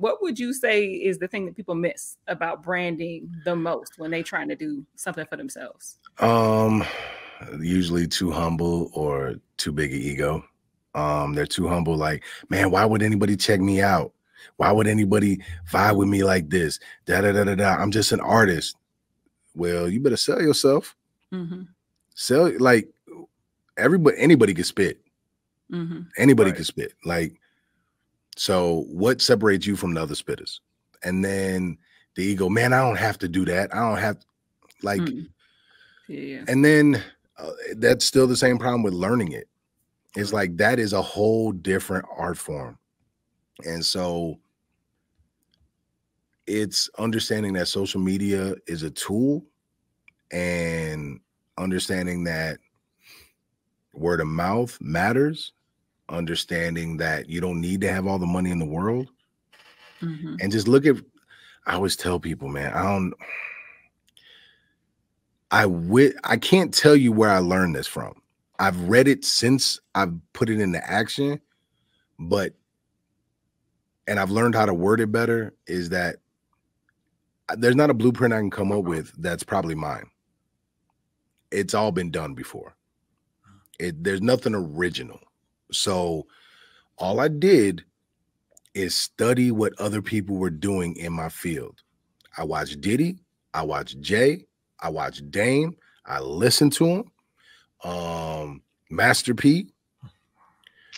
what would you say is the thing that people miss about branding the most when they trying to do something for themselves? Usually too humble or too big an ego. They're too humble, like, man, why would anybody check me out? Why would anybody vibe with me like this? Da da da da da. I'm just an artist. Well, you better sell yourself. Sell, like, anybody can spit. Anybody can spit. Like, so what separates you from the other spitters? And then the ego, man, I don't have to do that. I don't have, like, and then that's still the same problem with learning it. It's like, that is a whole different art form. And so it's understanding that social media is a tool, and understanding that word of mouth matters, understanding that you don't need to have all the money in the world. And just look at, I always tell people, man, I can't tell you where I learned this from. I've read it since I've put it into action, and I've learned how to word it better, is that there's not a blueprint I can come up with that's probably mine. It's all been done before. There's nothing original. So all I did is study what other people were doing in my field. I watched Diddy, I watched Jay, I watched Dame, I listened to him, Master P.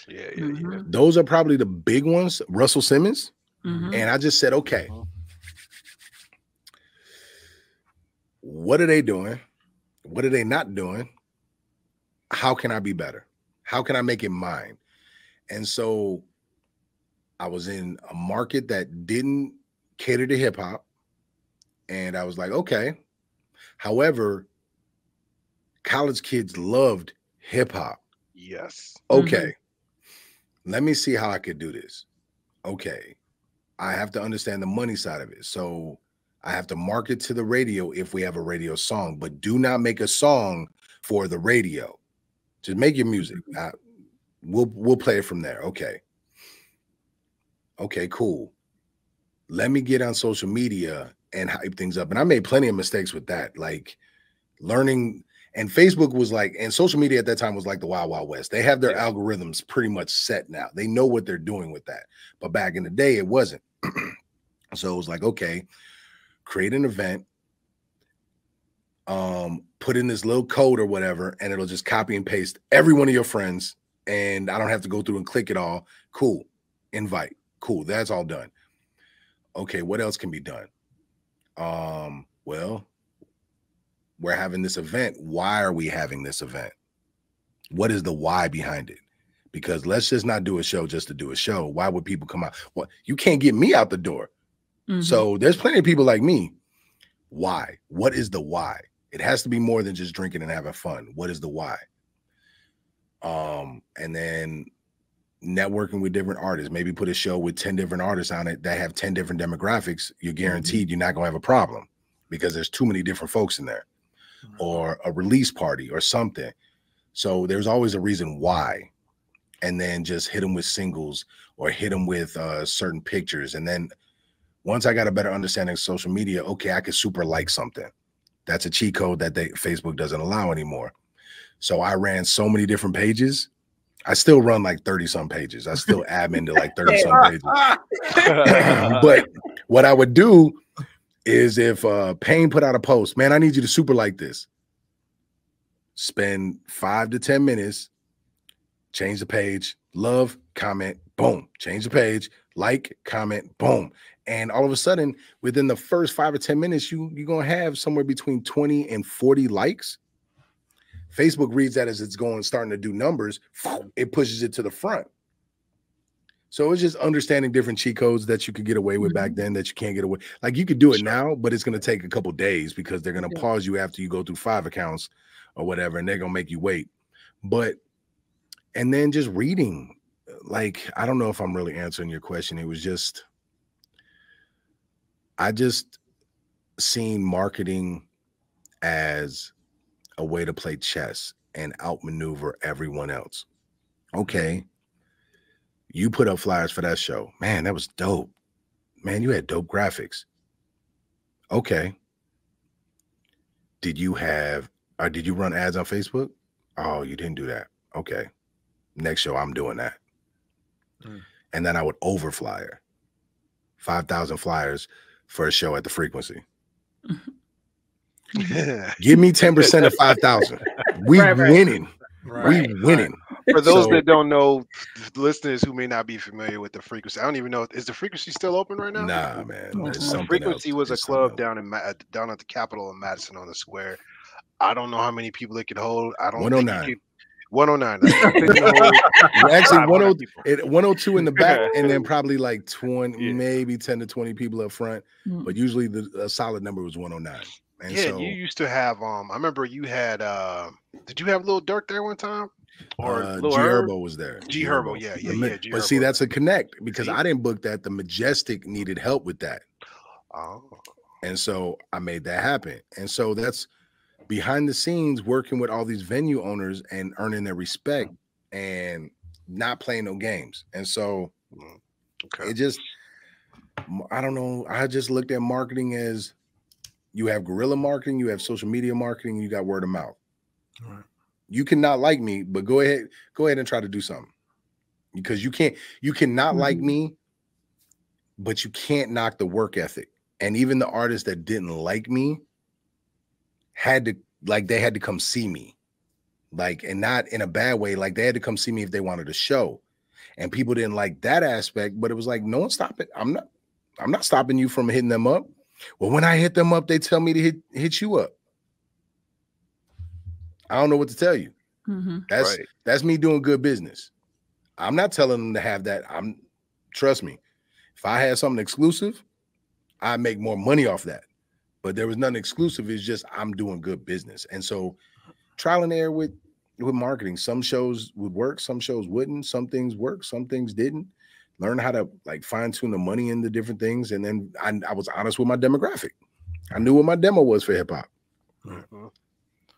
Yeah. Those are probably the big ones, Russell Simmons. And I just said, okay, what are they doing? What are they not doing? How can I be better? How can I make it mine? And so I was in a market that didn't cater to hip hop. And I was like, okay. However, college kids loved hip hop. Yes. Okay. Let me see how I could do this. Okay. I have to understand the money side of it. So I have to market to the radio if we have a radio song, but do not make a song for the radio. Just make your music. We'll play it from there. Okay. Okay, cool. Let me get on social media and hype things up. And I made plenty of mistakes with that, like learning. And Facebook was like, and social media at that time was like the Wild Wild West. They have their algorithms pretty much set now. They know what they're doing with that. But back in the day, it wasn't. So it was like, okay, create an event, put in this little code or whatever, and it'll just copy and paste every one of your friends. And I don't have to go through and click it all. Cool. Invite. Cool. That's all done. Okay. What else can be done? Well, we're having this event. Why are we having this event? What is the why behind it? Because let's just not do a show just to do a show. Why would people come out? Well, you can't get me out the door. So there's plenty of people like me. Why? What is the why? It has to be more than just drinking and having fun. What is the why? And then networking with different artists. Maybe put a show with 10 different artists on it that have 10 different demographics. You're guaranteed you're not going to have a problem because there's too many different folks in there. Or a release party or something. So there's always a reason why. And then just hit them with singles or hit them with certain pictures. And then once I got a better understanding of social media, okay, I could super like something. That's a cheat code that Facebook doesn't allow anymore. So I ran so many different pages. I still run like 30 some pages. I still admin to like 30 some pages. But what I would do is if Payne put out a post, man, I need you to super like this. Spend 5 to 10 minutes, change the page, love, comment, boom. Change the page, like, comment, boom. And all of a sudden, within the first 5 or 10 minutes, you're going to have somewhere between 20 and 40 likes. Facebook reads that as it's starting to do numbers. It pushes it to the front. So it's just understanding different cheat codes that you could get away with back then that you can't get away. Like you could do it now, but it's going to take a couple days because they're going to pause you after you go through 5 accounts or whatever, and they're going to make you wait. And then just reading, like, I don't know if I'm really answering your question. It was just, I just seen marketing as a way to play chess and outmaneuver everyone else. Okay. You put up flyers for that show. Man, that was dope. Man, you had dope graphics. Okay. Did you run ads on Facebook? Oh, you didn't do that. Okay. Next show, I'm doing that. And then I would overflyer 5,000 flyers for a show at the Frequency. Give me 10% of 5,000. We winning. Right. We winning. For those that don't know, listeners who may not be familiar with the Frequency, I don't even know, is the Frequency still open right now? Nah, man. It's The something Frequency else. was a It's club something down at the Capitol in Madison on the Square. I don't know how many people it could hold. I don't 109. think 109. Actually, 102 in the back, and then probably like 20, maybe 10 to 20 people up front. But usually the solid number was 109. And yeah, so, you used to have I remember you had did you have Lil Durk there one time? Or G Herbo was there. G Herbo, yeah. G but Herbo see, that's a connect because I didn't book that. The Majestic needed help with that. Oh. And so I made that happen. And so that's behind the scenes working with all these venue owners and earning their respect and not playing no games. And so it just, I don't know. I just looked at marketing as you have guerrilla marketing, you have social media marketing, you got word of mouth. All right. You cannot like me, but go ahead and try to do something, because you cannot like me, but you can't knock the work ethic. And even the artists that didn't like me had to come see me, and not in a bad way. Like, they had to come see me if they wanted a show, and people didn't like that aspect, but it was like, no one's stopping. I'm not stopping you from hitting them up. Well, when I hit them up, they tell me to hit you up. I don't know what to tell you. That's me doing good business. I'm not telling them to have that. Trust me, if I had something exclusive, I make more money off that. But there was nothing exclusive. It's just I'm doing good business. And so trial and error with marketing. Some shows would work, some shows wouldn't. Some things worked, some things didn't. Learn how to fine tune the money in the different things. And then I was honest with my demographic. I knew what my demo was for hip hop.